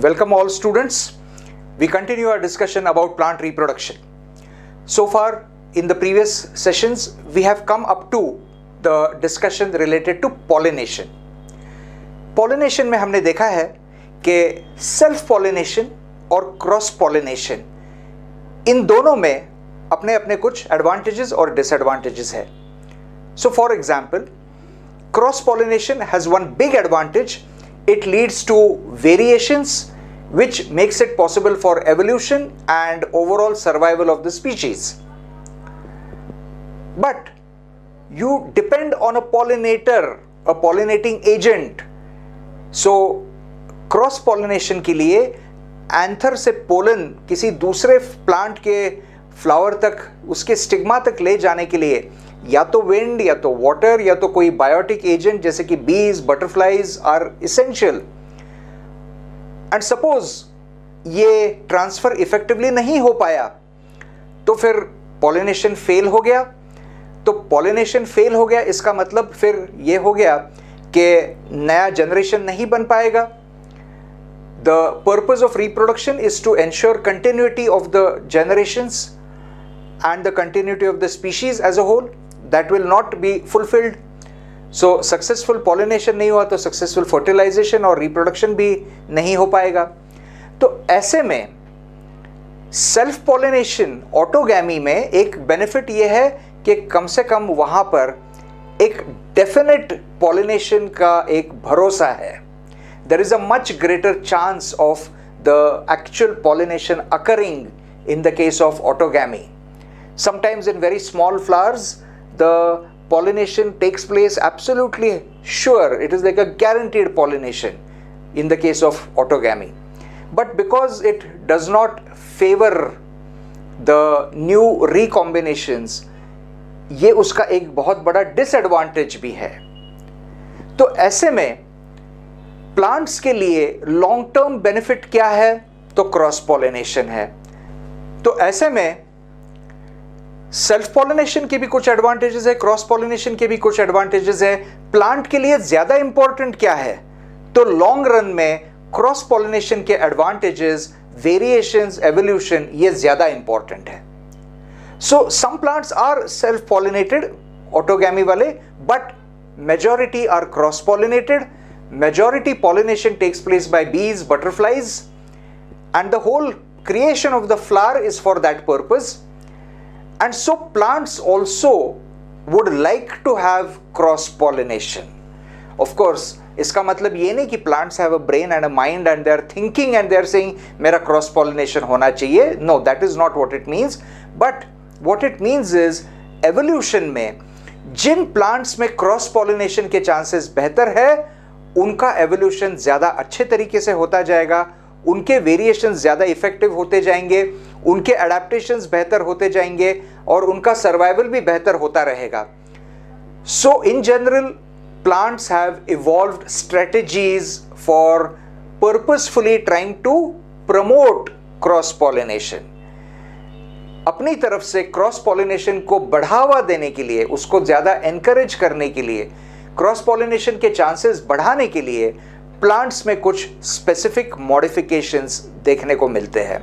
Welcome all students. We continue our discussion about plant reproduction. So far in the previous sessions we have come up to the discussion related to pollination. Pollination में हमने देखा है कि self pollination और cross pollination in दोनों में अपने अपने कुछ एडवांटेजेस और डिसएडवांटेजेस है. So for example, cross pollination has one big advantage. It leads to variations which makes it possible for evolution and overall survival of the species. But you depend on a pollinator, a pollinating agent. So cross pollination के लिए anther से pollen किसी दूसरे plant के flower तक, उसके stigma तक ले जाने के लिए या तो विंड या तो वाटर या तो कोई बायोटिक एजेंट जैसे कि bees, butterflies are essential. And suppose ये ट्रांसफर इफेक्टिवली नहीं हो पाया तो फिर पॉलिनेशन फेल हो गया. तो पॉलिनेशन फेल हो गया इसका मतलब फिर ये हो गया कि नया जनरेशन नहीं बन पाएगा. The purpose of reproduction is to ensure continuity of the generations and the continuity of the species as a whole. That will not be fulfilled. So successful pollination नहीं हुआ तो successful fertilization और reproduction भी नहीं हो पाएगा. तो ऐसे में self pollination ऑटोगैमी में एक benefit ये है कि कम से कम वहाँ पर एक definite pollination का एक भरोसा है. There is a much greater chance of the actual pollination occurring in the case of autogamy. Sometimes in very small flowers the pollination takes place absolutely sure. It is like a guaranteed pollination in the case of autogamy. But because it does not favor the new recombinations, ये उसका एक बहुत बड़ा disadvantage भी है. तो ऐसे में प्लांट्स के लिए लॉन्ग टर्म बेनिफिट क्या है? तो क्रॉस पॉलिनेशन है. तो ऐसे में सेल्फ पॉलिनेशन के भी कुछ एडवांटेजेस है, क्रॉस पॉलिनेशन के भी कुछ एडवांटेजेस है. प्लांट के लिए ज्यादा इंपॉर्टेंट क्या है? तो लॉन्ग रन में क्रॉस पॉलिनेशन के एडवांटेजेस, वेरिएशंस, एवोल्यूशन ये ज्यादा इंपॉर्टेंट है. So some plants are self pollinated autogamy वाले, but majority are cross pollinated. Majority pollination takes place by bees, butterflies, and the whole creation of the flower is for that purpose. And so plants also would like to have cross pollination. Of course, इसका मतलब ये नहीं कि plants have a brain and a mind and they are thinking and they are saying मेरा cross pollination होना चाहिए. No, that is not what it means. But what it means is evolution में जिन plants में cross pollination के chances बेहतर है उनका evolution ज़्यादा अच्छे तरीके से होता जाएगा, उनके वेरिएशंस ज़्यादा इफेक्टिव होते जाएंगे, उनके एडेप्टेशंस बेहतर होते जाएंगे और उनका सर्वाइवल भी बेहतर होता रहेगा. So in general plants have evolved strategies for purposefully trying to promote cross pollination. अपनी तरफ से क्रॉस पॉलिनेशन को बढ़ावा देने के लिए, उसको ज़्यादा एनकरेज करने के लिए, क्रॉस पॉलिनेशन के चांसेस बढ़ाने के लिए प्लांट्स में कुछ स्पेसिफिक मॉडिफिकेशंस देखने को मिलते हैं.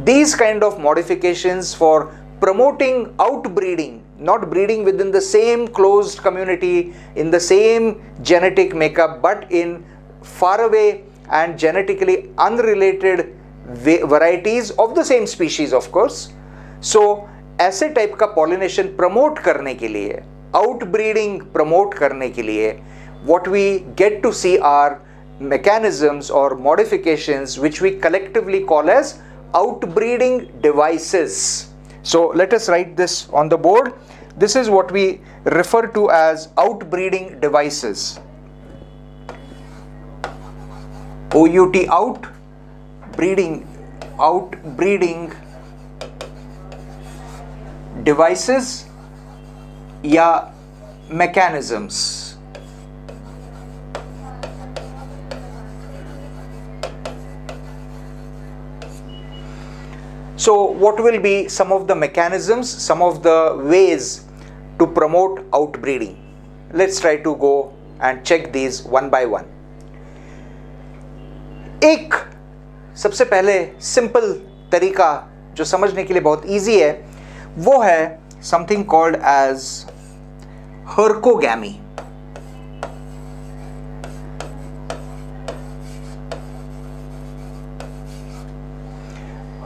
These kind of modifications for promoting outbreeding, not breeding within the same closed community, in the same genetic makeup, but in far away and genetically unrelated varieties of the same species, of course. So, ऐसे type का pollination promote करने के लिए, outbreeding promote करने के लिए, what we get to see are mechanisms or modifications which we collectively call as outbreeding devices. So let us write this on the board. This is what we refer to as outbreeding devices. OUT, outbreeding devices या mechanisms. So what will be some of the mechanisms, some of the ways to promote outbreeding. Let's try to go and check these one by one. एक सबसे पहले simple तरीका जो समझने के लिए बहुत इजी है वो है something called as herkogamy.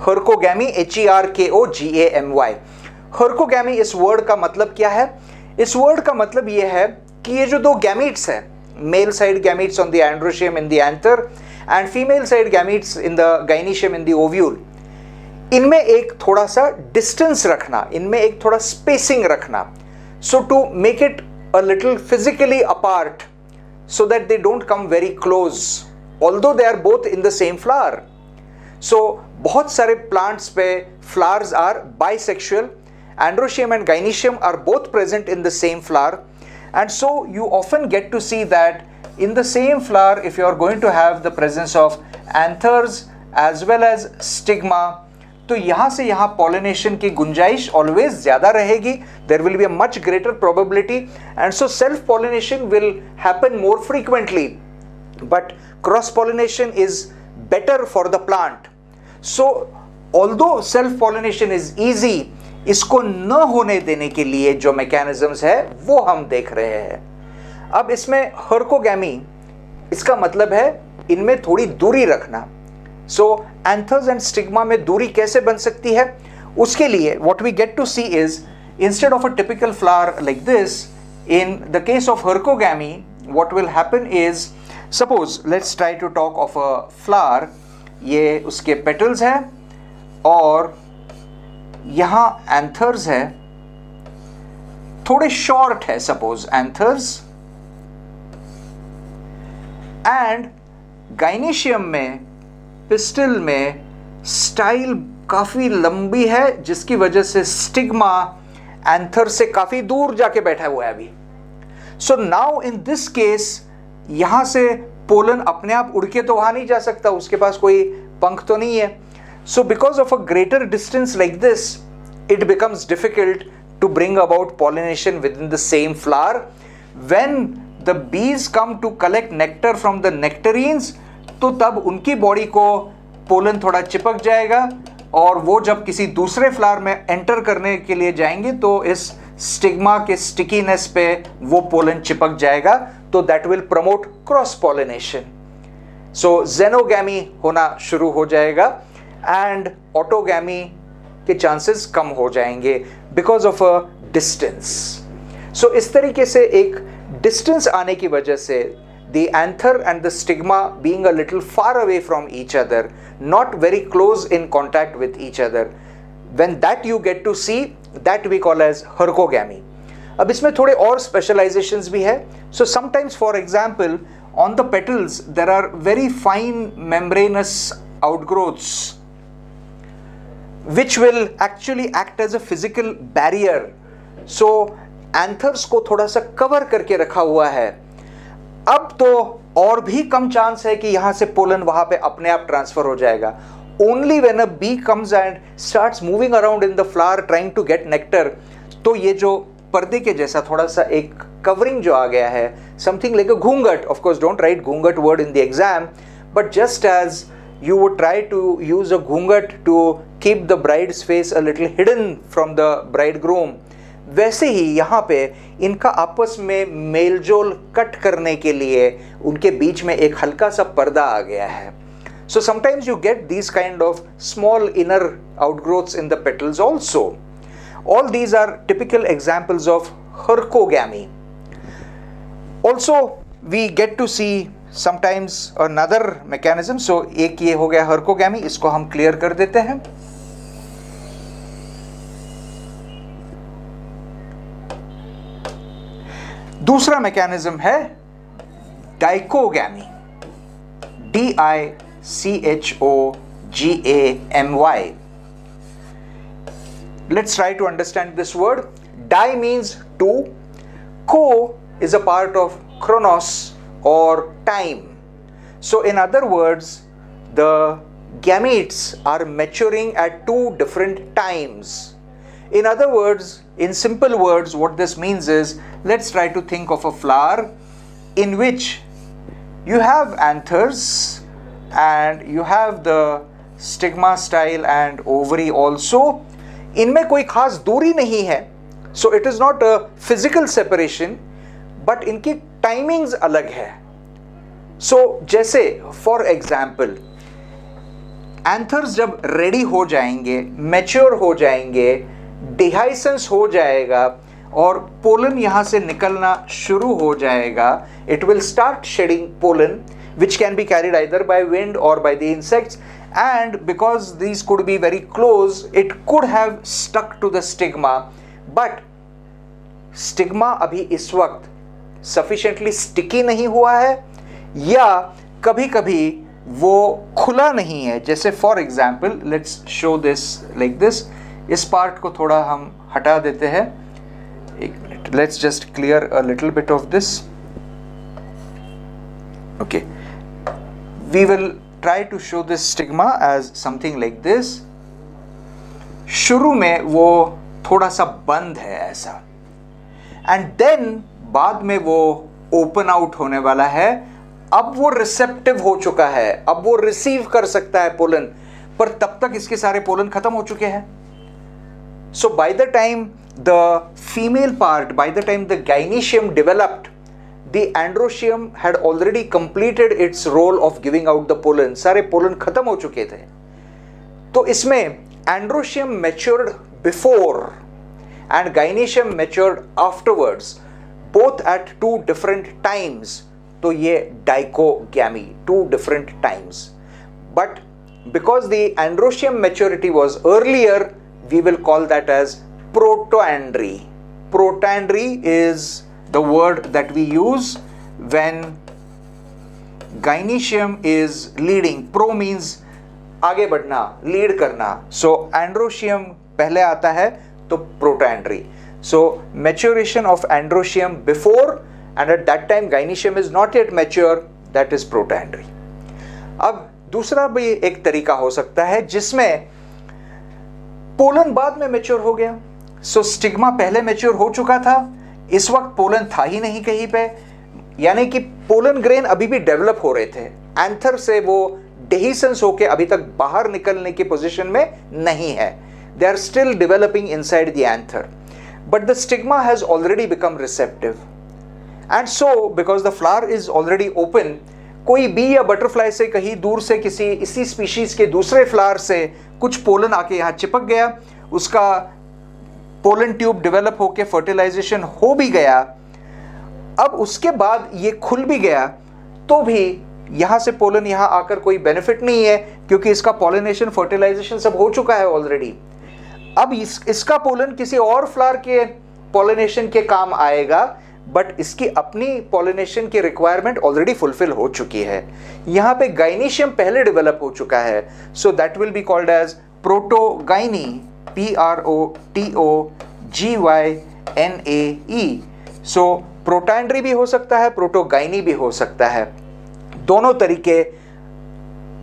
herkogamy, HERKOGAMY. herkogamy इस वर्ड का मतलब क्या है? इस वर्ड का मतलब यह है कि ये जो दो गैमीट्स हैं, male side gametes on the androecium in the anther and female side gametes in the gynoecium in the ovule, इनमें एक थोड़ा सा डिस्टेंस रखना, इनमें एक थोड़ा स्पेसिंग रखना, so to make it a little physically apart so that they don't come very close although they are both in the same flower. So बहुत सारे plants पे flowers are bisexual, androecium and gynoecium are both present in the same flower, and so you often get to see that in the same flower if you are going to have the presence of anthers as well as stigma, तो यहाँ से यहाँ pollination की गुंजाइश always ज़्यादा रहेगी. There will be a much greater probability, and so self pollination will happen more frequently, but cross pollination is better for the plant. So although self pollination is easy, इसको न होने देने के लिए जो mechanisms है वो हम देख रहे हैं. अब इसमें herkogamy, इसका मतलब है इनमें थोड़ी दूरी रखना. So anthers and stigma में दूरी कैसे बन सकती है? उसके लिए what we get to see is instead of a typical flower like this, in the case of herkogamy, what will happen is, suppose let's try to talk of a flower. ये उसके petals है और यहाँ anthers है, थोड़े short है suppose anthers, and gynoecium में pistol में स्टाइल काफी लंबी है जिसकी वजह से स्टिग्मा एंथर से काफी दूर जाके बैठा हुआ है अभी. So now in this case यहां से पोलन अपने आप उड़ के तो वहां नहीं जा सकता, उसके पास कोई पंख तो नहीं है. So because of a greater distance like this it becomes difficult to bring about pollination within the same flower. When the bees come to collect nectar from the nectarines, तो तब उनकी बॉडी को pollen थोड़ा चिपक जाएगा और वो जब किसी दूसरे फ्लावर में एंटर करने के लिए जाएंगे तो इस स्टिग्मा के स्टिकीनेस पे वो पोलन चिपक जाएगा, तो that will promote cross pollination. So xenogamy होना शुरू हो जाएगा एंड ऑटोगैमी के चांसेस कम हो जाएंगे because of a distance. So इस तरीके से एक डिस्टेंस आने की वजह से the anther and the stigma being a little far away from each other, not very close in contact with each other, when that you get to see, that we call as herkogamy. अब इसमें थोड़े और specializations भी है. So sometimes for example on the petals there are very fine membranous outgrowths which will actually act as a physical barrier. So anthers को थोड़ा सा cover करके रखा हुआ है. अब तो और भी कम चांस है कि यहां से पोलन वहां पे अपने आप ट्रांसफर हो जाएगा. Only when a bee comes and starts moving around in the flower trying to get nectar, तो ये जो पर्दे के जैसा थोड़ा सा एक कवरिंग जो आ गया है, समथिंग लाइक अ घूंघट. ऑफ कोर्स डोंट राइट घूंघट word in the exam, but just as you would try to use a घूंघट to keep the bride's face a little hidden from the bridegroom, वैसे ही यहाँ पे इनका आपस में मेलजोल कट करने के लिए उनके बीच में एक हल्का सा पर्दा आ गया है. So sometimes you get these kind of small inner outgrowths in the petals also. All these are typical examples of herkogamy. Also we get to see sometimes another mechanism. So एक ये हो गया herkogamy, इसको हम clear कर देते हैं. दूसरा मैकेनिज्म है dichogamy, DICHOGAMY. Let's try to understand this word. Di means two, co is a part of chronos or time. So in other words, the gametes are maturing at two different times. In other words, in simple words, what this means is, let's try to think of a flower in which you have anthers and you have the stigma style and ovary also. इनमें कोई खास दूरी नहीं है, so it is not a physical separation, but इनकी timings अलग है. So जैसे for example, एंथर्स जब रेडी हो जाएंगे, मैच्योर हो जाएंगे, डिहाइसेंस हो जाएगा और पोलन यहां से निकलना शुरू हो जाएगा, it will start shedding pollen which can be carried either by wind or by the insects, and because these could be very close, it could have stuck to the stigma, but stigma अभी इस वक्त sufficiently sticky नहीं हुआ है या कभी कभी वो खुला नहीं है. जैसे for example, let's show this like this. इस पार्ट को थोड़ा हम हटा देते हैं, एक minute, let's just clear a little bit of this. Okay, we will try to show this stigma as something like this. शुरू में वो थोड़ा सा बंद है ऐसा, एंड देन बाद में वो ओपन आउट होने वाला है. अब वो रिसेप्टिव हो चुका है, अब वो रिसीव कर सकता है पोलन, पर तब तक इसके सारे पोलन खत्म हो चुके हैं. So by the time the female part, by the time the gynoecium developed, the androecium had already completed its role of giving out the pollen. सारे पोलन खत्म हो चुके थे. तो इसमें androecium matured before and gynoecium matured afterwards, both at two different times. तो ये dichogamy, two different times. But because the androecium maturity was earlier, we will call that as protandry. Protandry is the word that we use when gynoecium is leading. Pro means आगे बढ़ना, lead करना. So androecium पहले आता है तो protoandry. So maturation of androecium before and at that time gynoecium is not yet mature, that is protoandry. अब दूसरा भी एक तरीका हो सकता है जिसमें पोलन बाद में मैच्योर हो गया. So स्टिग्मा पहले मैच्योर हो चुका था, इस वक्त पोलन था ही नहीं कहीं पे, यानी कि पोलन ग्रेन अभी भी डेवलप हो रहे थे. एंथर से वो डेहिसेंस होके अभी तक बाहर निकलने की पोजीशन में नहीं है. They are still developing inside the anther, but the stigma has already become receptive. And so because the flower is already open, कोई बी या बटरफ्लाई से कहीं दूर से किसी इसी स्पीशीज के दूसरे फ्लावर से कुछ पोलन आके यहाँ चिपक गया, उसका पोलन ट्यूब डेवलप होके फर्टिलाइजेशन हो भी गया. अब उसके बाद ये खुल भी गया तो भी यहां से पोलन यहां आकर कोई बेनिफिट नहीं है, क्योंकि इसका पॉलिनेशन फर्टिलाइजेशन सब हो चुका है ऑलरेडी. अब इसका पोलन किसी और फ्लावर के पॉलिनेशन के काम आएगा, बट इसकी अपनी पॉलिनेशन की रिक्वायरमेंट ऑलरेडी फुलफिल हो चुकी है. यहां पे गाइनीशियम पहले डेवलप हो चुका है, so that will be called as protogyny, PROTOGYNAE. So protandry भी हो सकता है, प्रोटोगाइनी भी हो सकता है. दोनों तरीके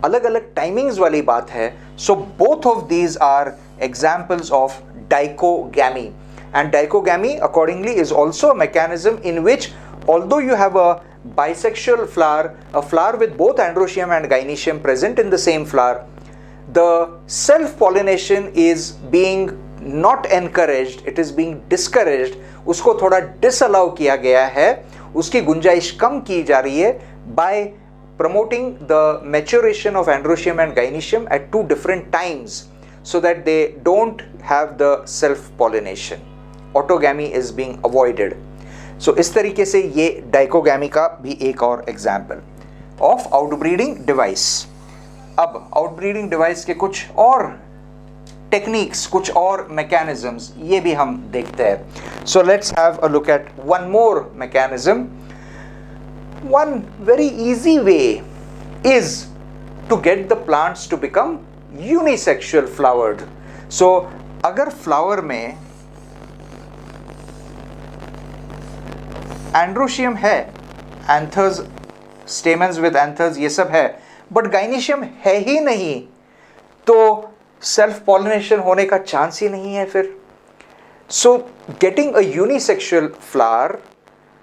अलग अलग टाइमिंग्स वाली बात है. So both of these are examples of dichogamy. And dichogamy accordingly is also a mechanism in which, although you have a bisexual flower, a flower with both androecium and gynoecium present in the same flower, the self-pollination is being not encouraged, it is being discouraged. उसको थोड़ा disallow किया गया है, उसकी गुंजाइश कम की जा रही है by promoting the maturation of androecium and gynoecium at two different times so that they don't have the self-pollination. Autogamy is being avoided. So इस तरीके से ये डाइकोगैमी का भी एक और एग्जाम्पल ऑफ आउटब्रीडिंग डिवाइस. अब आउटब्रीडिंग डिवाइस के कुछ और टेक्निक्स, कुछ और मैकेनिज्म्स, ये भी हम देखते हैं. So let's have a look at one more mechanism. One very easy way is to get the plants to become unisexual flowered. So अगर फ्लावर में एंड्रोशियम है, एंथर्स, स्टेमन्स विद एंथर्स, ये सब है, बट गाइनीशियम है ही नहीं, तो self pollination होने का चांस ही नहीं है. फिर So getting a unisexual flower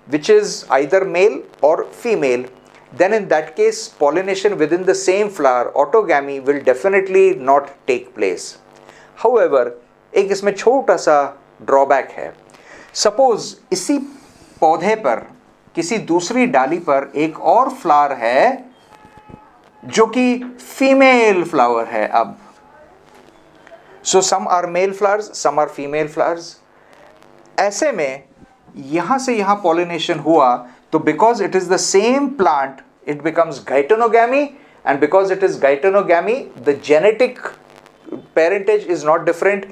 which is either male or female, then in that case pollination within the same flower, autogamy, will definitely not take place. However, एक इसमें छोटा सा ड्रॉबैक है. सपोज इसी पौधे पर किसी दूसरी डाली पर एक और फ्लावर है जो कि फीमेल फ्लावर है. अब so some are male flowers, some are female flowers. ऐसे में यहां से यहां पॉलिनेशन हुआ तो because it is the same plant it becomes geitonogamy, and because it is geitonogamy the genetic parentage is not different.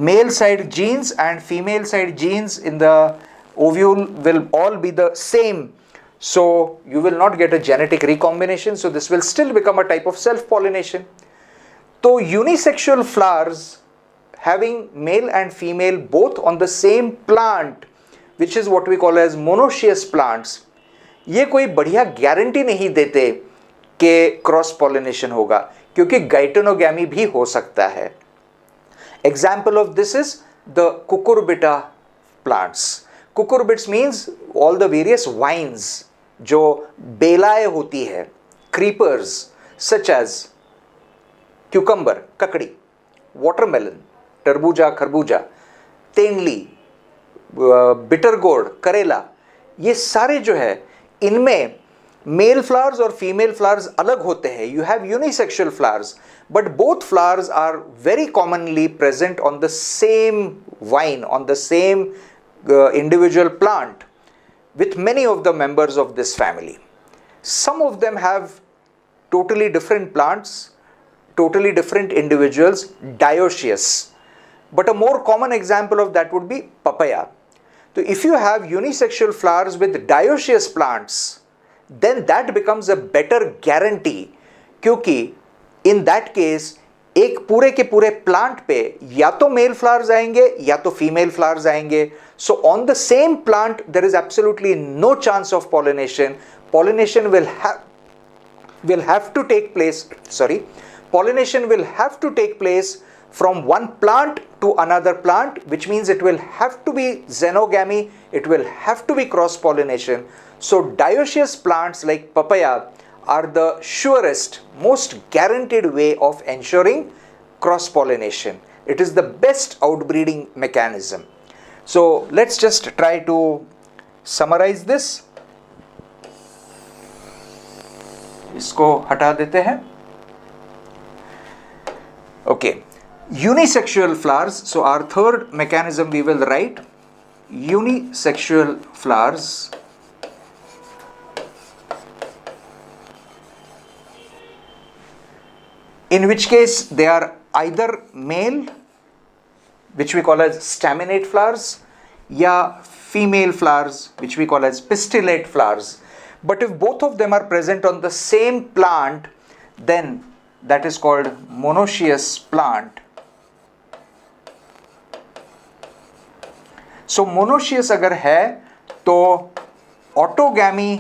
Male side genes and female side genes in the ovule will all be the same, so you will not get a genetic recombination, so this will still become a type of self pollination. So unisexual flowers having male and female both on the same plant, which is what we call as monoecious plants, ये कोई बढ़िया guarantee नहीं देते कि cross pollination होगा, क्योंकि गाइटेनोगैमी भी हो सकता है. Example of this is the cucurbita plants. Cucurbits means all the various vines जो बेलाएं होती है, क्रीपर्स सच एज क्यूकम्बर ककड़ी, वाटरमेलन तरबूजा खरबूजा, तेंडली, बिटर गोर्ड, करेला, ये सारे जो है इनमें मेल फ्लावर्स और फीमेल फ्लावर्स अलग होते हैं. You have unisexual flowers but both flowers are very commonly present on the same vine, on the same individual plant with many of the members of this family. Some of them have totally different plants, totally different individuals, dioecious. But a more common example of that would be papaya. So if you have unisexual flowers with dioecious plants, then that becomes a better guarantee, क्योंकि in that case एक पूरे के पूरे plant पे या तो male flowers आएंगे या तो फीमेल फ्लावर्स आएंगे. So on the same plant there is absolutely no chance of pollination. Pollination will have to take place. Pollination will have to take place from one plant to another plant, which means it will have to be xenogamy. It will have to be cross pollination. So dioecious plants like papaya are the surest, most guaranteed way of ensuring cross pollination. It is the best outbreeding mechanism. So let's just try to summarize this. इसको हटा देते हैं. Okay, unisexual flowers. So our third mechanism we will write unisexual flowers. In which case they are either male, which we call as staminate flowers, या female flowers, which we call as pistillate flowers. But if both of them are present on the same plant, then that is called monoecious plant. So monoecious अगर है तो autogamy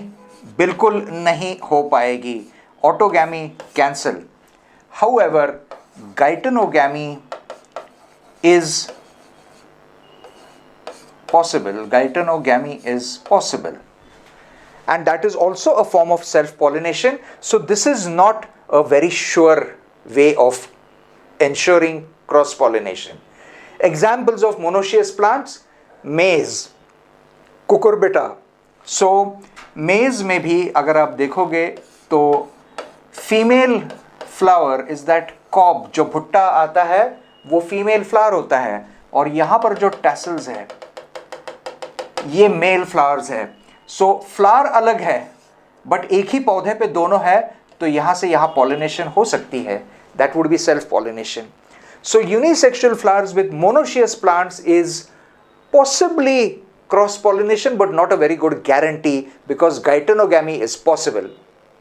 बिल्कुल नहीं हो पाएगी, autogamy cancel. However, gaetenogamy is possible. Gaetenogamy is possible, and that is also a form of self-pollination. So this is not a very sure way of ensuring cross-pollination. Examples of monoecious plants: maize, cucurbita. So maize में भी अगर आप देखोगे तो female flower is that cob, जो भुट्टा आता है वो फीमेल फ्लावर होता है, और यहां पर जो टैसल्स है ये मेल फ्लावर्स है. सो फ्लावर अलग है बट एक ही पौधे पे दोनों है, तो यहां से यहां पॉलिनेशन हो सकती है. That would be self pollination. So unisexual flowers with monoecious plants is possibly cross pollination but not a very good guarantee, because geitonogamy is possible.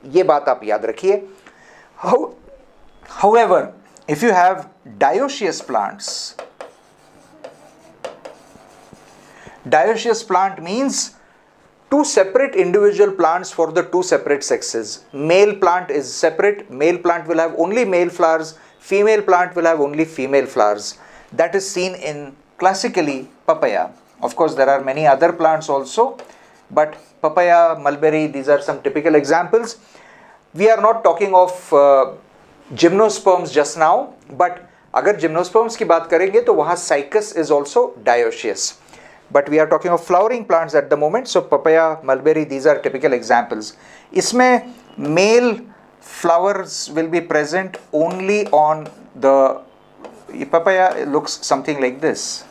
ये बात आप याद रखिए. However, if you have dioecious plants, dioecious plant means two separate individual plants for the two separate sexes. Male plant is separate, male plant will have only male flowers, female plant will have only female flowers. That is seen in classically papaya. Of course, there are many other plants also, but papaya, mulberry, these are some typical examples. We are not talking of gymnosperms just now, but अगर gymnosperms की बात करेंगे तो वहाँ cycas is also dioecious. But we are talking of flowering plants at the moment, so papaya, mulberry, these are typical examples. इसमें male flowers will be present only on the papaya looks something like this.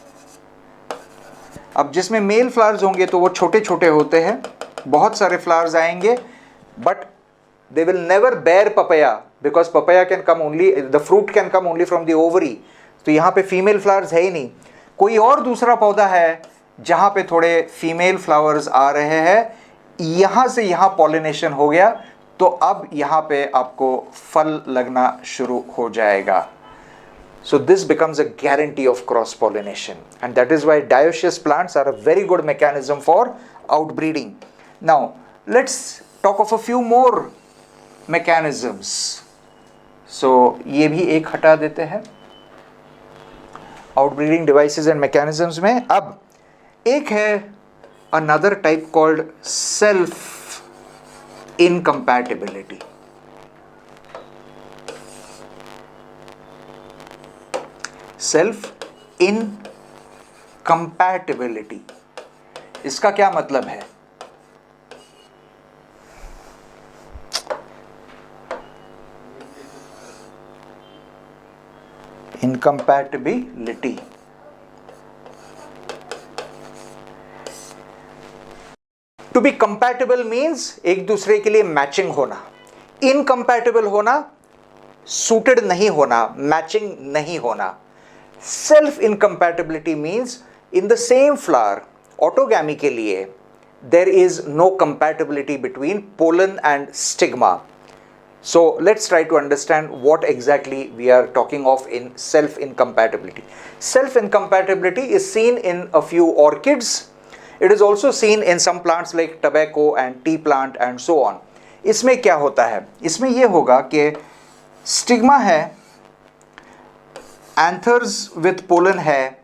अब जिसमें male flowers होंगे तो वो छोटे छोटे होते हैं, बहुत सारे फ्लावर्स आएंगे, but they will never bear papaya because papaya can come only, the fruit can come only from the ovary. तो यहाँ पे फीमेल फ्लावर्स है ही नहीं. कोई और दूसरा पौधा है जहाँ पे थोड़े फीमेल फ्लावर्स आ रहे हैं, यहाँ से यहाँ पॉलिनेशन हो गया, तो अब यहाँ पे आपको फल लगना शुरू हो जाएगा. So this becomes a guarantee of cross pollination, and that is why dioecious plants are a very good mechanism for outbreeding. Now let's talk of a few more mechanisms. So ये भी एक हटा देते हैं outbreeding devices and mechanisms में. अब एक है another type called self incompatibility. Self incompatibility, इसका क्या मतलब है? Incompatibility to be compatible means एक दूसरे के लिए मैचिंग होना. इनकम्पैटिबल होना, सूटेड नहीं होना, मैचिंग नहीं होना. Self incompatibility means in the same flower, autogamy के लिए there is no compatibility between pollen and stigma. So let's try to understand what exactly we are talking of in self incompatibility. Self incompatibility is seen in a few orchids. It is also seen in some plants like tobacco and tea plant and so on. इसमें क्या होता है? इसमें ये होगा कि stigma है, anthers with pollen है,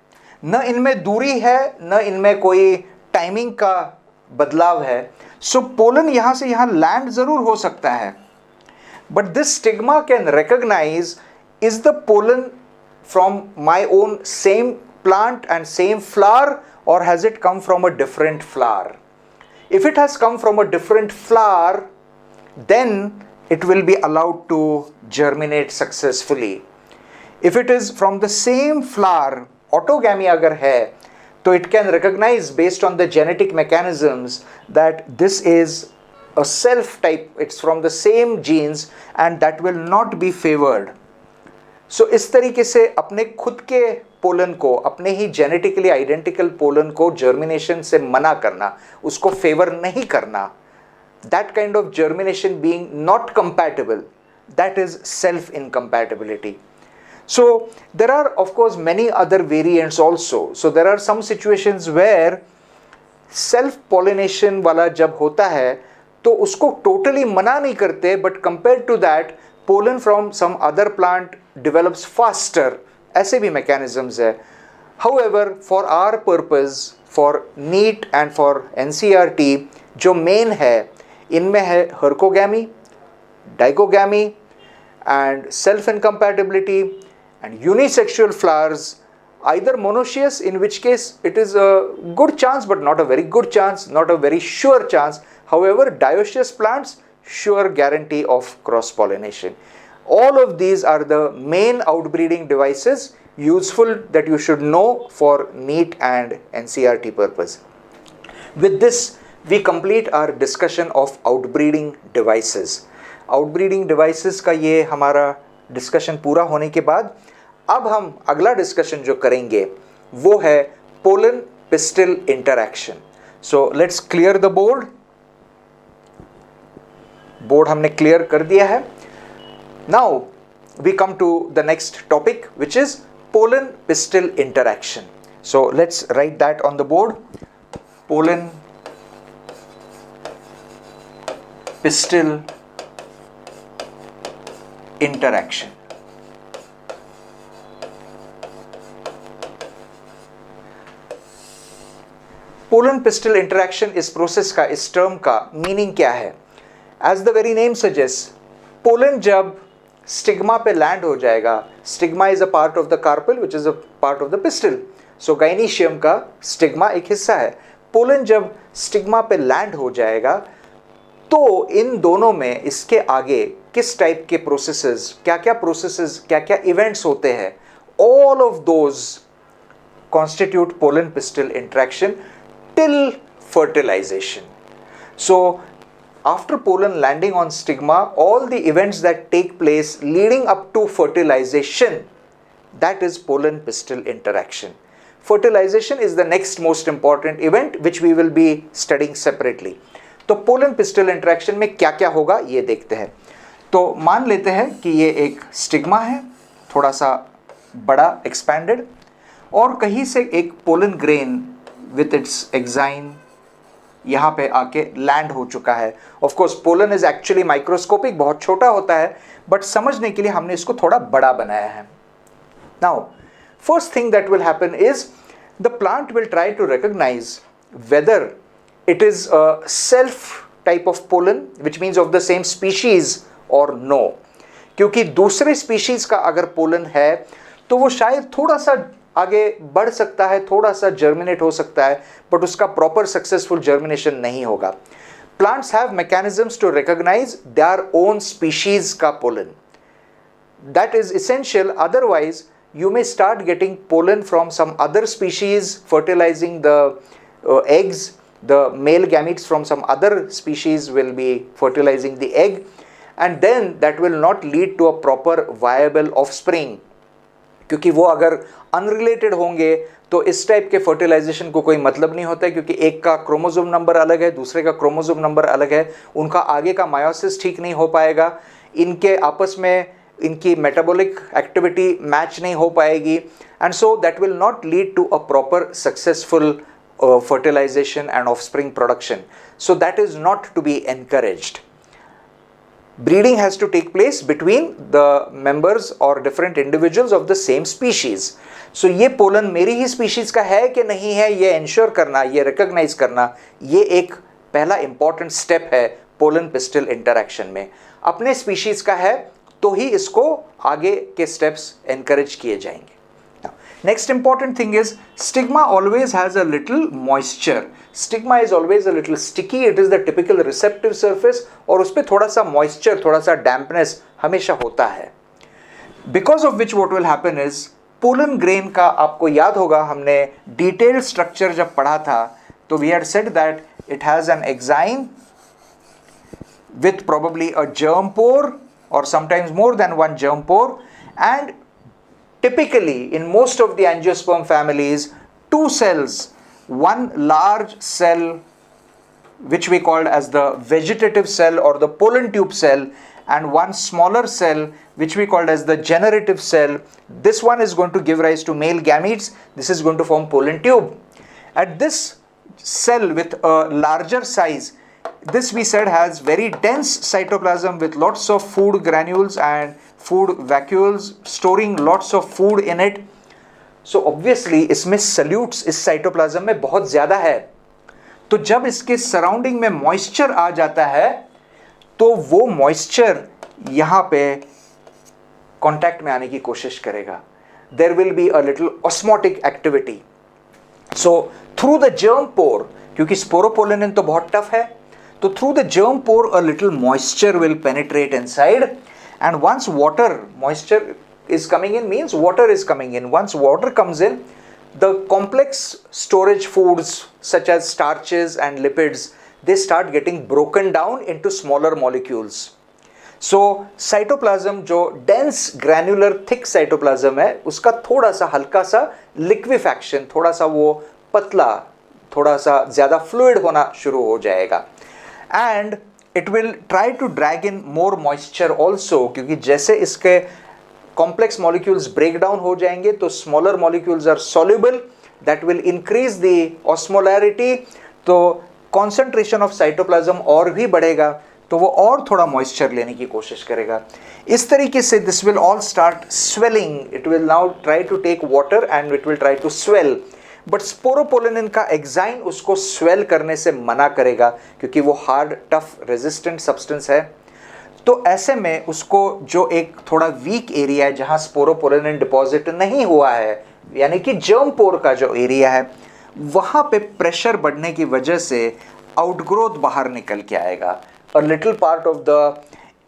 न इनमें दूरी है न इनमें कोई टाइमिंग का बदलाव है. सो पोलन यहाँ से यहाँ लैंड ज़रूर हो सकता है, but this stigma can recognize is the pollen from my own same plant and same flower और has it come from a different flower. If it has come from a different flower then it will be allowed to germinate successfully. If it is from the same flower, autogamy agar hai, so it can recognize based on the genetic mechanisms that this is a self type, it's from the same genes and that will not be favored. So इस तरीके से अपने खुद के pollen को, अपने ही genetically identical pollen को germination से मना करना, उसको फेवर नहीं करना, that kind of germination being not compatible, that is self incompatibility. So there are of course many other variants also. So there are some situations where self pollination वाला जब होता है तो उसको totally मना नहीं करते, but compared to that pollen from some other plant develops faster. ऐसे भी mechanisms है. However, for our purpose, for NEET and for NCERT, जो main है इनमें है hercogamy, digogamy and self incompatibility and unisexual flowers, either monoecious, in which case it is a good chance but not a very good chance, not a very sure chance. However, dioecious plants, sure guarantee of cross pollination. All of these are the main outbreeding devices useful that you should know for NEET and NCERT purpose. With this we complete our discussion of outbreeding devices. Outbreeding devices का ये हमारा discussion पूरा होने के बाद अब हम अगला डिस्कशन जो करेंगे वो है pollen pistil interaction. So let's clear the board. Board हमने क्लियर कर दिया है. Now we come to the next topic which is pollen pistil interaction. So let's write that on the board. Pollen pistil interaction. Pollen pistil interaction इस process का, इस term का meaning क्या है? As the very name suggest, pollen जब stigma पे land हो जाएगा, stigma is a part of the carpel which is a part of the pistol, so gynoecium का स्टिग्मा एक हिस्सा है। पोलन जब स्टिग्मा पे लैंड हो जाएगा तो इन दोनों में इसके आगे किस टाइप के प्रोसेसेस, क्या क्या इवेंट्स होते हैं, all of those constitute pollen pistil interaction till fertilisation. So after pollen landing on stigma, all the events that take place leading up to fertilization, that is pollen pistil interaction. Fertilization is the next most important event which we will be studying separately. तो pollen pistil interaction में क्या क्या होगा ये देखते हैं। तो मान लेते हैं कि ये एक स्टिग्मा है, थोड़ा सा बड़ा expanded, और कहीं से एक pollen grain with its exine यहाँ पे आके लैंड हो चुका है। Of course pollen is actually microscopic, बहुत छोटा होता है, बट समझने के लिए हमने इसको थोड़ा बड़ा बनाया है। Now first thing that will happen is the plant will try to recognise whether it is a self type of pollen which means of the same species और नो। क्योंकि दूसरे स्पीशीज का अगर पोलन है तो वो शायद थोड़ा सा आगे बढ़ सकता है, थोड़ा सा जर्मिनेट हो सकता है, बट उसका प्रॉपर सक्सेसफुल जर्मिनेशन नहीं होगा। Plants have mechanisms to recognize their own species का pollen, that is essential, otherwise you may start getting pollen from some other species fertilizing the eggs. The male gametes from some other species will be fertilizing the egg, and then that will not lead to a proper viable offspring. क्योंकि वो अगर unrelated होंगे तो इस type के fertilisation को कोई मतलब नहीं होता है, क्योंकि एक का क्रोमोसोम नंबर अलग है, दूसरे का क्रोमोसोम नंबर अलग है, उनका आगे का मायोसिस ठीक नहीं हो पाएगा, इनके आपस में इनकी मेटाबॉलिक एक्टिविटी मैच नहीं हो पाएगी, and so that will not lead to a proper successful fertilization and offspring production. So that is not to be encouraged. Breeding has to take place between the members or different individuals of the same species. So ये pollen मेरी ही species का है कि नहीं है, ये ensure करना, ये रिकॉग्नाइज करना, ये एक पहला इंपॉर्टेंट स्टेप है पोलन पिस्टल इंटरैक्शन में। अपने स्पीशीज का है तो ही इसको आगे के स्टेप्स एनकरेज किए जाएंगे। Next important thing is stigma always has a little moisture. Stigma is always a little sticky. It is the typical receptive surface और उस पे थोड़ा सा moisture, थोड़ा सा dampness हमेशा होता है। Because of which what will happen is pollen grain का आपको याद होगा, हमने detailed structure जब पढ़ा था तो we had said that it has an exine with probably a germ pore or sometimes more than one germ pore, and typically in most of the angiosperm families, two cells, one large cell which we called as the vegetative cell or the pollen tube cell, and one smaller cell which we called as the generative cell. This one is going to give rise to male gametes. This is going to form pollen tube. At this cell with a larger size, this we said has very dense cytoplasm with lots of food granules and food vacuoles storing lots of food in it. So obviously इसमें solutes इस cytoplasm में बहुत ज़्यादा है, तो जब इसके surrounding में moisture आ जाता है तो वो moisture यहाँ पे contact में आने की कोशिश करेगा. There will be a little osmotic activity. So through the germ pore, क्योंकि sporopollenin तो बहुत tough है, तो through the germ pore a little moisture will penetrate inside. And once moisture is coming in, means water is coming in. Once water comes in, the complex storage foods such as starches and lipids, they start getting broken down into smaller molecules. So cytoplasm जो dense granular thick cytoplasm है, उसका थोड़ा सा हल्का सा liquefaction, थोड़ा सा वो पतला, थोड़ा सा ज़्यादा fluid होना शुरू हो जाएगा. And it will try to drag in more moisture also, क्योंकि जैसे इसके complex molecules break down हो जाएंगे तो smaller molecules are soluble, that will increase the osmolarity, तो concentration of cytoplasm और भी बढ़ेगा, तो वो और थोड़ा moisture लेने की कोशिश करेगा. इस तरीके से this will all start swelling. It will now try to take water and it will try to swell. But sporopollenin का एग्जाइन उसको स्वेल करने से मना करेगा क्योंकि वो हार्ड टफ रेजिस्टेंट सब्सटेंस है। तो ऐसे में उसको जो एक थोड़ा वीक एरिया है जहां स्पोरोपोलिन डिपॉजिट नहीं हुआ है, यानी कि जर्म पोर का जो एरिया है, वहां पे प्रेशर बढ़ने की वजह से आउटग्रोथ बाहर निकल के आएगा। A little part of the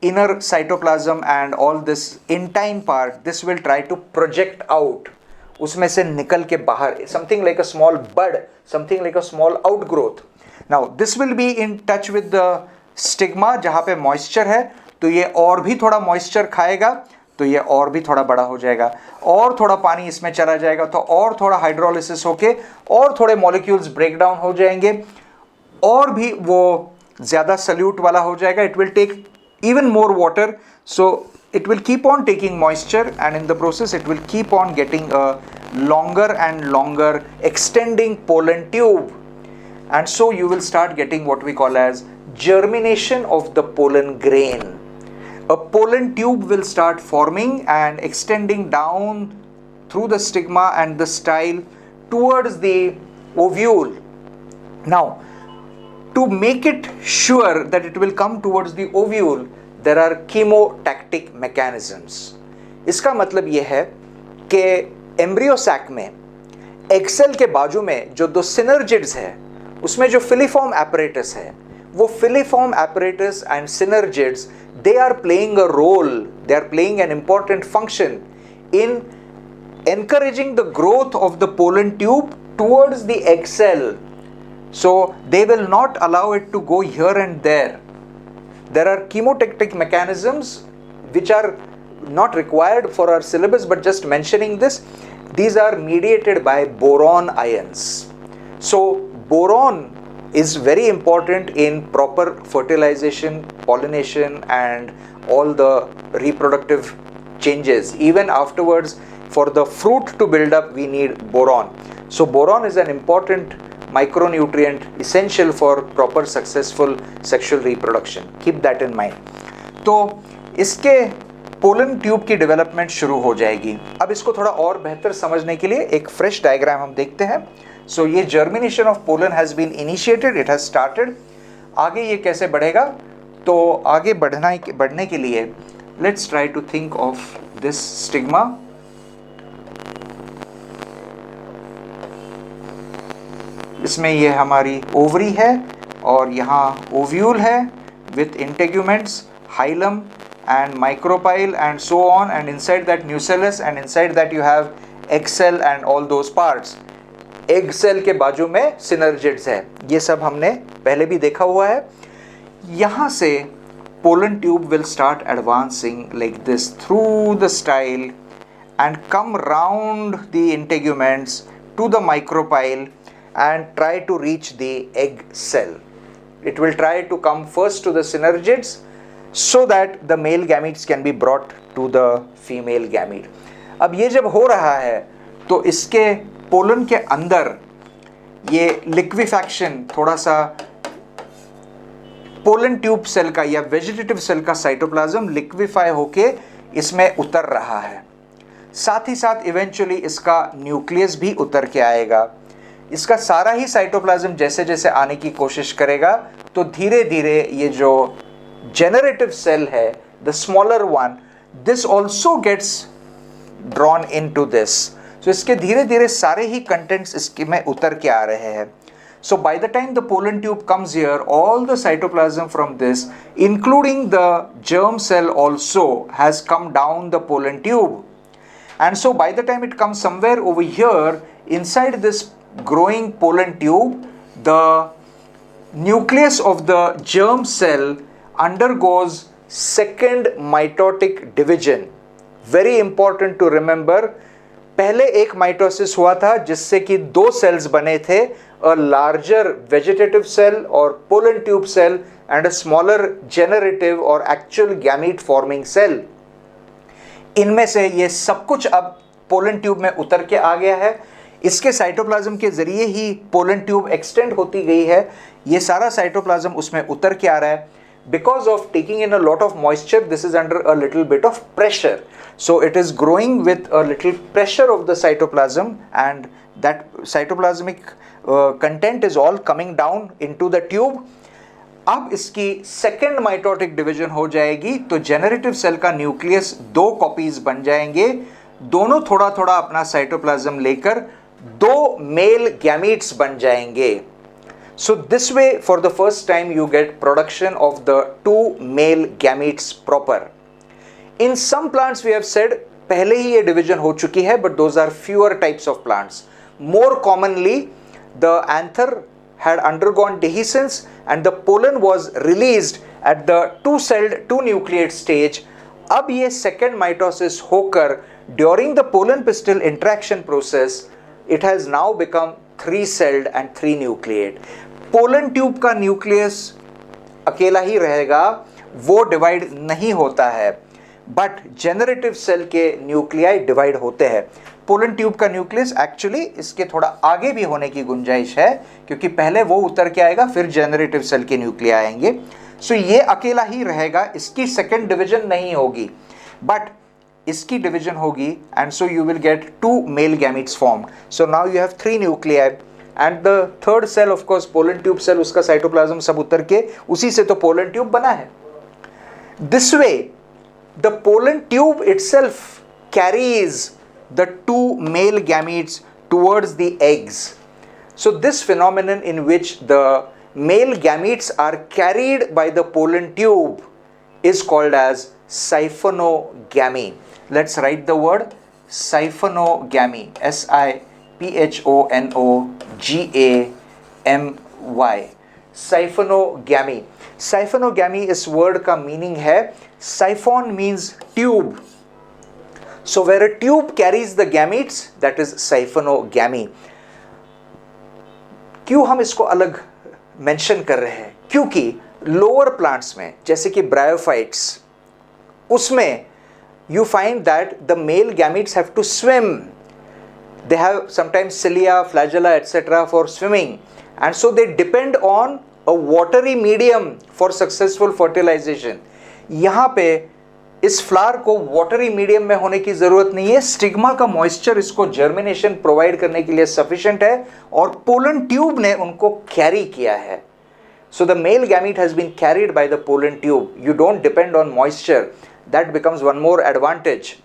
inner cytoplasm and all this intine part, this will try to project out, उसमें से निकल के बाहर, something like a small bud, something like a small outgrowth. Now this will be in touch with the stigma, जहां पे moisture है तो ये और भी थोड़ा मॉइस्चर खाएगा तो ये और भी थोड़ा बड़ा हो जाएगा, और थोड़ा पानी इसमें चला जाएगा तो और थोड़ा हाइड्रोलिसिस होके और थोड़े मॉलिक्यूल्स ब्रेक डाउन हो जाएंगे और भी वो ज़्यादा सल्यूट वाला हो जाएगा। It will take even more water, so it will keep on taking moisture, and in the process it will keep on getting a longer and longer extending pollen tube, and so you will start getting what we call as germination of the pollen grain. A pollen tube will start forming and extending down through the stigma and the style towards the ovule. Now to make it sure that it will come towards the ovule, there are chemotactic mechanisms. इसका मतलब यह है कि embryo sac में egg cell के बाजू में जो दो सिनर्जिड्स है, उसमें जो फिलीफॉर्म एपरेटस है, वो filiform apparatus and synergids, they are playing a role, they are playing an important function in encouraging the growth of the pollen tube towards the egg cell. So they will not allow it to go here and there. There are chemotactic mechanisms which are not required for our syllabus, but just mentioning this, these are mediated by boron ions. So boron is very important in proper fertilization, pollination and all the reproductive changes. Even afterwards, for the fruit to build up, we need boron. So boron is an important micronutrient essential for proper successful sexual reproduction. Keep that in mind. तो इसके pollen tube की development शुरू हो जाएगी। अब इसको थोड़ा और बेहतर समझने के लिए एक फ्रेश डायग्राम हम देखते हैं। सो ये germination of pollen has been initiated, it has started. आगे ये कैसे बढ़ेगा, तो आगे बढ़ने के लिए let's try to think of this stigma. इसमें ये हमारी ओवरी है और यहाँ ओव्यूल है with integuments, hilum and micropyle and so on, and inside that nucellus, and inside that you have egg cell and all those parts. egg cell के बाजू में synergids है, ये सब हमने पहले भी देखा हुआ है। यहाँ से pollen tube will start advancing like this through the style and come round the integuments to the micropyle and try to reach the egg cell. It will try to come first to the synergids so that the male gametes can be brought to the female gamete. अब ये जब हो रहा है तो इसके pollen के अंदर ये लिक्विफैक्शन, थोड़ा सा पोलन ट्यूब सेल का या वेजिटेटिव सेल का साइटोप्लाज्म लिक्विफाई होके इसमें उतर रहा है। साथ ही साथ इवेंचुअली इसका न्यूक्लियस भी उतर के आएगा। इसका सारा ही साइटोप्लाज्म जैसे जैसे आने की कोशिश करेगा तो धीरे धीरे ये जो generative cell है, the smaller one, this also gets drawn into this. So इसके धीरे धीरे सारे ही contents इसके में उतर के आ रहे हैं। So by the time the pollen tube comes here, all the cytoplasm from this, including the germ cell also, has come down the pollen tube. And so by the time it comes somewhere over here, inside this growing pollen tube, the nucleus of the germ cell undergoes second mitotic division. Very important to remember, पहले एक mitosis हुआ था जिससे कि दो sales बने थे, a larger vegetative cell or pollen tube cell and a smaller generative or actual gamete forming cell. इनमें से ये सब कुछ अब पोलन ट्यूब में उतर के आ गया है। इसके साइटोप्लाज्म के जरिए ही पोलन ट्यूब एक्सटेंड होती गई है। ये सारा साइटोप्लाज्म उसमें उतर के आ रहा है। Because of taking in a lot of moisture, this is under a little bit of pressure. So it is growing with a little pressure of the cytoplasm, and that cytoplasmic content is all coming down into the tube. अब इसकी second mitotic division हो जाएगी तो generative cell का nucleus 2 copies बन जाएंगे, दोनों थोड़ा थोड़ा अपना साइटोप्लाज्म लेकर 2 मेल गैमीट्स बन जाएंगे. So this way for the first time you get production of the 2 male gametes proper. In some plants we have said पहले ही ये डिवीजन हो चुकी है, but those are fewer types of plants. More commonly the anther had undergone dehiscence and the pollen was released at the 2-celled 2-nucleate stage. अब ये second mitosis होकर during the pollen pistil interaction process it has now become 3-celled and 3-nucleate. Pollen tube का nucleus अकेला ही रहेगा, वो divide नहीं होता है, बट जेनरेटिव सेल के न्यूक्लियाई डिवाइड होते हैं. पोलन ट्यूब का न्यूक्लियस एक्चुअली इसके थोड़ा आगे भी होने की गुंजाइश है, क्योंकि पहले वो उतर के आएगा फिर जेनरेटिव सेल के न्यूक्लिया आएंगे. सो ये अकेला ही रहेगा, इसकी सेकेंड डिवीजन नहीं होगी, बट इसकी डिवीजन होगी, and so you will get 2 male gametes formed. So now you have 3 nuclei and the third cell of course pollen tube cell, उसका साइटोप्लाज्म सब उतर के उसी से तो पोलन ट्यूब बना है. This way the pollen tube itself carries the 2 male gametes towards the eggs. So this phenomenon in which the male gametes are carried by the pollen tube is called as siphonogamy. Let's write the word siphonogamy. siphonogamy. Siphonogamy. Siphonogamy इस word का meaning है, siphon means tube. So where a tube carries the gametes, that is siphonogamy. क्यों हम इसको अलग mention कर रहे हैं? क्योंकि लोअर प्लांट्स में जैसे कि ब्रायोफाइट्स, उसमें you find that the male gametes have to swim. They have sometimes cilia, flagella, etc. for swimming, and so they depend on a watery medium for successful fertilization. यहाँ पे इस flower को watery medium में होने की जरूरत नहीं है, स्टिग्मा का मॉइस्चर इसको जर्मिनेशन प्रोवाइड करने के लिए सफिशिएंट है, और पोलन ट्यूब ने उनको कैरी किया है. So the male gamete has been carried by the pollen tube. You don't depend on moisture. That becomes one more advantage.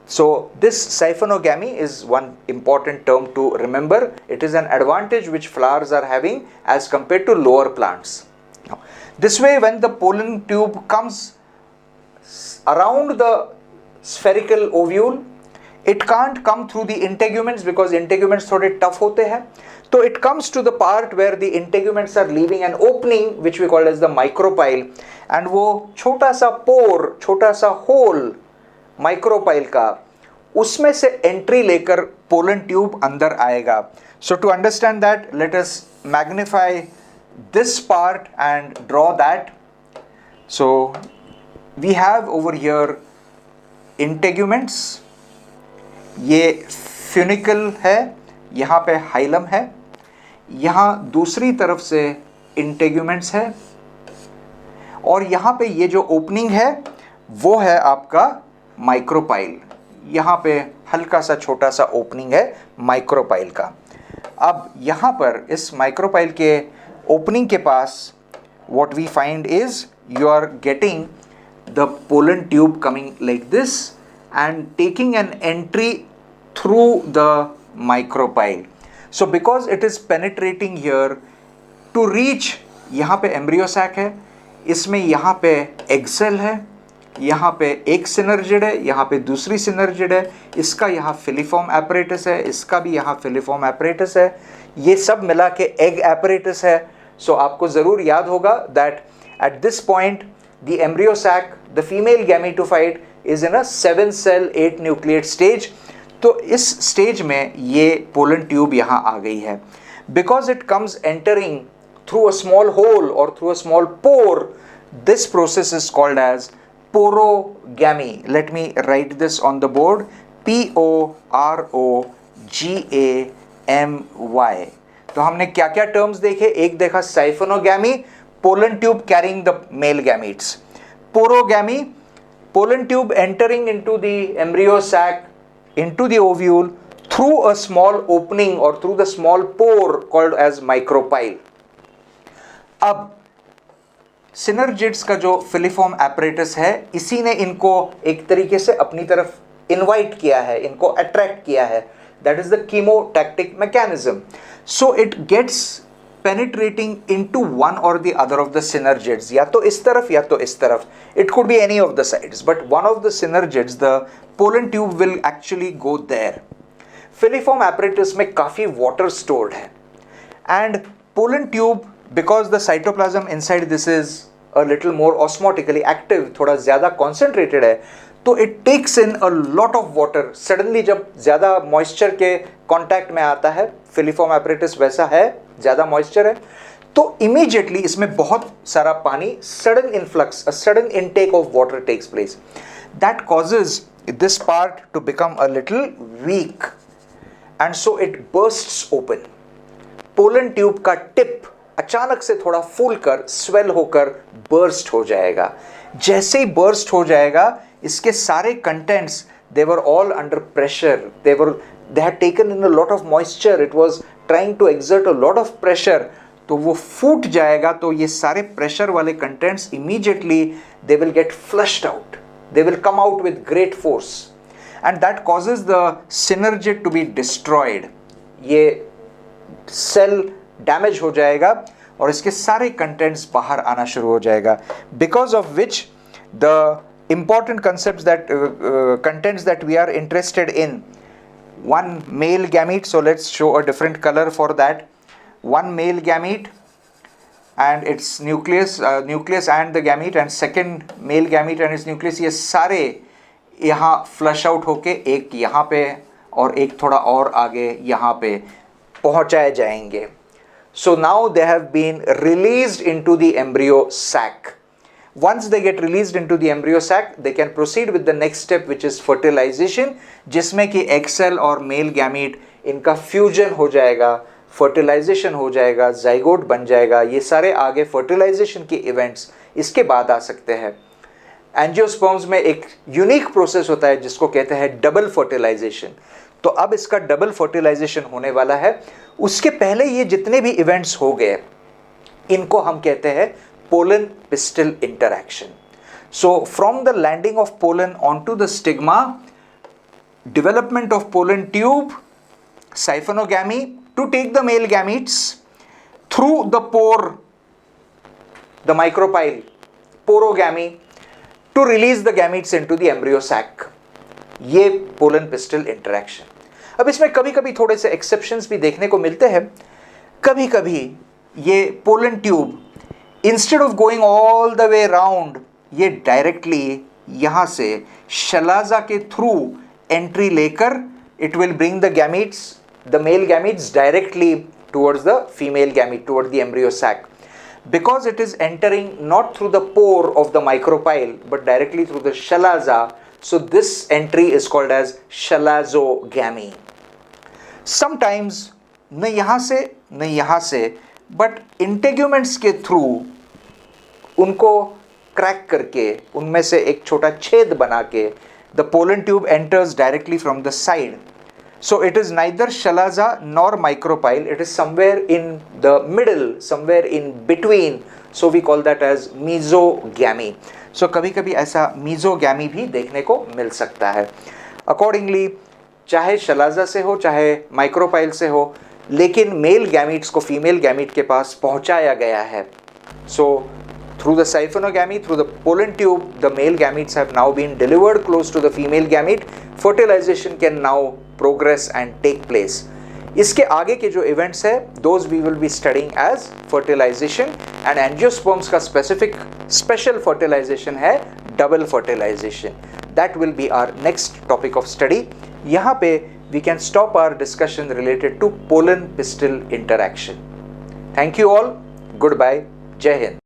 So this siphonogamy is one important term to remember. It is an advantage which flowers are having as compared to lower plants. Now, this way when the pollen tube comes around the spherical ovule, it can't come through the integuments because integuments थोड़े tough होते हैं. So it comes to the part where the integuments are leaving an opening which we call as the micropyle, and वो छोटा सा pore, छोटा सा hole micropyle का, उसमें से entry लेकर pollen tube अंदर आएगा. So to understand that, let us magnify this part and draw that. So we have over here integuments, ये funicle है, यहाँ पे हाइलम है, यहाँ दूसरी तरफ से इंटेग्यूमेंट्स है, और यहाँ पे ये जो ओपनिंग है वो है आपका माइक्रोपाइल. यहाँ पे हल्का सा छोटा सा ओपनिंग है माइक्रोपाइल का. अब यहाँ पर इस माइक्रोपाइल के ओपनिंग के पास what we find is you are getting the pollen tube coming like this and taking an entry through the micropyle. So because it is penetrating here to reach, यहाँ पे embryo sac है, इसमें यहाँ पे egg cell है, यहाँ पे एक सिनर्जिड है, यहाँ पे दूसरी सिनर्जिड है, इसका यहाँ फिलीफॉर्म एपरेटस है, इसका भी यहाँ फिलीफॉर्म एपरेटस है, ये सब मिला के एग एपरेटस है. सो आपको ज़रूर याद होगा that at this point the embryo sac, the female gametophyte is in a 7-cell 8-nucleate stage. तो इस स्टेज में ये पोलन ट्यूब यहाँ आ गई है. Because it comes entering through a small hole और through a small pore, this process is called as porogamy. Let me write this on the board, POROGAMY. तो हमने क्या क्या टर्म्स देखे? एक देखा siphonogamy, pollen tube carrying the male gametes. Porogamy, pollen tube entering into the embryo sac, into the ovule through a small opening or through the small pore called as micropyle. अब synergids का जो filiform apparatus है, इसी ने इनको एक तरीके से अपनी तरफ इनवाइट किया है, इनको अट्रैक्ट किया है. That is the chemotactic mechanism. So it gets penetrating into one or the other of the synergids, या तो इस तरफ या तो इस तरफ. It could be any of the sides, but one of the synergids, the pollen tube will actually go there. Filiform apparatus में काफी water stored है, and pollen tube, because the cytoplasm inside this is a little more osmotically active, थोड़ा ज़्यादा concentrated है, तो it takes in a lot of water. Suddenly जब ज़्यादा moisture के contact में आता है, filiform apparatus वैसा है, ज़्यादा moisture है, तो immediately इसमें बहुत सारा पानी, sudden influx, a sudden intake of water takes place. That causes this part to become a little weak, and so it bursts open. Pollen tube का tip अचानक से थोड़ा फूल कर, स्वेल होकर बर्स्ट हो जाएगा. जैसे ही बर्स्ट हो जाएगा, इसके सारे contents, they were all under pressure, they had taken in a lot of moisture, it was trying to exert a lot of pressure, तो वो फूट जाएगा. तो ये सारे प्रेशर वाले contents immediately they will get flushed out, they will come out with great force, and that causes the synergid to be destroyed. ये cell damage हो जाएगा और इसके सारे कंटेंट्स बाहर आना शुरू हो जाएगा. Because of which the important concepts that contents that we are interested in, one male gamete, so let's show a different color for that. One male gamete and its nucleus and the gamete, and second male gamete and its nucleus, ये सारे यहाँ flush out होके एक यहाँ पे और एक थोड़ा और आगे यहाँ पे पहुँचाए जाएंगे. So now they have been released into the embryo sac. Once they get released into the embryo sac, they can proceed with the next step, which is fertilization, जिसमें कि egg cell और male gamete इनका fusion हो जाएगा, fertilization हो जाएगा, zygote बन जाएगा. ये सारे आगे fertilization के events इसके बाद आ सकते हैं. एंजियोस्पर्म्स में एक यूनिक प्रोसेस होता है जिसको कहते हैं डबल फर्टिलाइजेशन. तो अब इसका डबल फर्टिलाइजेशन होने वाला है. उसके पहले ये जितने भी इवेंट्स हो गए, इनको हम कहते हैं pollen pistil interaction. So from the landing of pollen onto the stigma, development of pollen tube, siphonogamy to take the male gametes through the pore, the micropyle, porogamy, to release the gametes into the embryo sac. ये pollen pistil interaction. अब इसमें कभी कभी थोड़े से exceptions भी देखने को मिलते हैं. कभी कभी ये pollen tube instead of going all the way round, ये डायरेक्टली यहाँ से शलाजा के थ्रू एंट्री लेकर it will bring the gametes, the male gametes directly towards the female gamete, toward the embryo sac. Because it is entering not through the pore of the micropyle but directly through the shalaza, so this entry is called as shalazogamy. Sometimes न यहाँ से न यहाँ से, but integuments के through उनको crack करके, उनमें से एक छोटा छेद बना के, the pollen tube enters directly from the side. So it is neither shalaza nor micropyle, it is somewhere in the middle, somewhere in between. So we call that as mesogamy. So कभी कभी ऐसा mesogamy भी देखने को मिल सकता है. Accordingly, चाहे शलाजा से हो चाहे माइक्रोपाइल से हो, लेकिन मेल गैमीट्स को फीमेल गैमीट के पास पहुंचाया गया है. So through the siphonogamy, through the pollen tube, the male gametes have now been delivered close to the female gamete. Fertilization can now progress and take place. इसके आगे के जो events है, those we will be studying as fertilization, and angiosperms का special fertilization है double fertilization. That will be our next topic of study. यहाँ पे we can stop our discussion related to pollen pistil interaction. Thank you all. Goodbye. Jai Hind.